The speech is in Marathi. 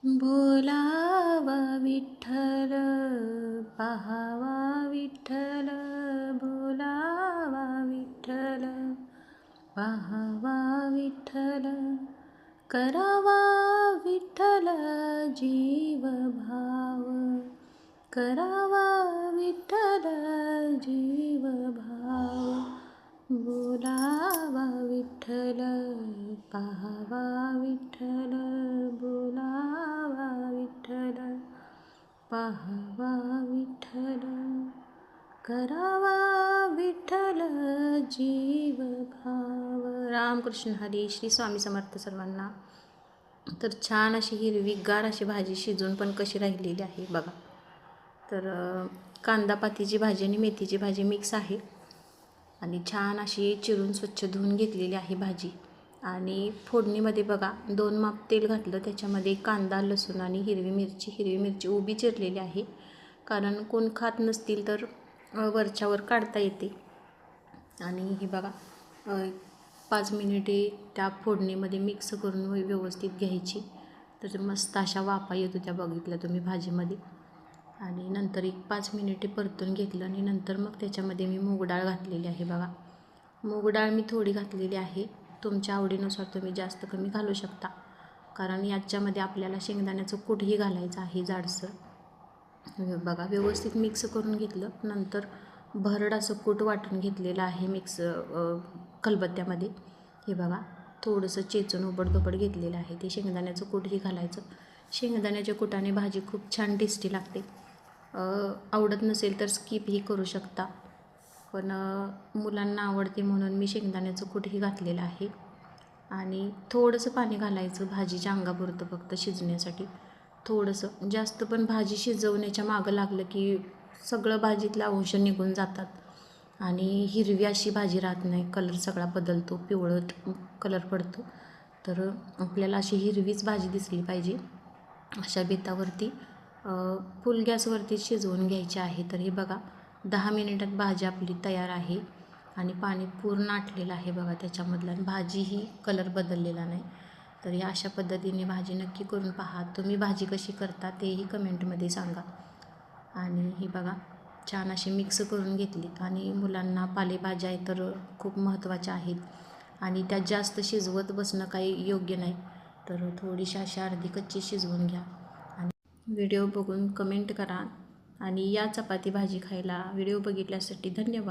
बोलावा विठ्ठल पाहावा विठ्ठल, बोलावा विठ्ठल पाहावा विठ्ठल, करावा विठ्ठल जीव भाव, करावा विठ्ठल जीव भाव, बोलावा विठ्ठल पाहावा विठ्ठल, बोलावा विठ्ठल पाहावा विठ्ठल, करावा विठ्ठल जीव भाव. रामकृष्ण हरी. श्री स्वामी समर्थ सर्वांना. तर छान अशी हिरवीगार अशी भाजी शिजून पण कशी राहिलेली आहे बघा. तर कांदापातीची भाजी आणि मेथीची भाजी मिक्स आहे आणि छान अशी चिरून स्वच्छ धुवून घेतलेली आहे भाजी. आणि फोडणीमध्ये बघा 2 माप तेल घातलं, त्याच्यामध्ये कांदा, लसूण आणि हिरवी मिरची उभी चिरलेली आहे. कारण कोण खात नसतील तर वरच्यावर काढता येते. आणि ही बघा 5 मिनिटे त्या फोडणीमध्ये मिक्स करून व्यवस्थित घ्यायची. तर मस्त अशा वाफा येत होत्या बघितल्या तुम्ही भाजीमध्ये. आणि नंतर एक 5 मिनिटे परतून घेतलं आणि नंतर मग त्याच्यामध्ये मी मूग डाळ घातलेली आहे बघा. मूग डाळ मी थोडी घातलेली आहे, तुमच्या आवडीनुसार तुम्ही जास्त कमी घालू शकता. कारण याच्यामध्ये आपल्याला शेंगदाण्याचं कूटही घालायचं आहे जाडसर. बघा व्यवस्थित मिक्स करून घेतलं. नंतर भरड असं कूट वाटून घेतलेलं आहे मिक्स खलबत्त्यामध्ये. हे बघा थोडंसं चेचून उबडधोबड घेतलेलं आहे. ते शेंगदाण्याचं कूटही घालायचं. शेंगदाण्याच्या कुटाने भाजी खूप छान टेस्टी लागते. आवडत नसेल तर स्किपही करू शकता, पण मुलांना आवडते म्हणून मी शेंगदाण्याचं कूटही घातलेलं आहे. आणि थोडंसं पाणी घालायचं भाजीच्या अंगापुरतं फक्त शिजण्यासाठी. थोडंसं जास्त पण भाजी शिजवण्याच्या मागं लागलं की सगळं भाजीतलं अंश निघून जातात आणि हिरवी अशी भाजी राहत नाही. कलर सगळा बदलतो, पिवळट कलर पडतो. तर आपल्याला अशी हिरवीच भाजी दिसली पाहिजे. अशा बेतावरती फुल गॅसवरती शिजवून घ्यायची आहे. तर हे बघा 10 मिनिटात भाजी आपली तयार आहे आणि पाणी पूर्ण आटलेलं आहे बघा त्याच्यामधलं. आणि भाजीही कलर बदललेला नाही. तर या अशा पद्धतीने भाजी नक्की करून पहा. तुम्ही भाजी कशी करता तेही कमेंटमध्ये सांगा. आणि ही बघा छान अशी मिक्स करून घेतली. आणि मुलांना पालेभाज्या तर खूप महत्त्वाच्या आहेत आणि त्या जास्त शिजवत बसणं काही योग्य नाही. तर थोडीशी अशी अर्धी कच्ची शिजवून घ्या आणि व्हिडिओ बघून कमेंट करा. आणि या चपाती भाजी खायला. व्हिडिओ बघितल्यासाठी धन्यवाद.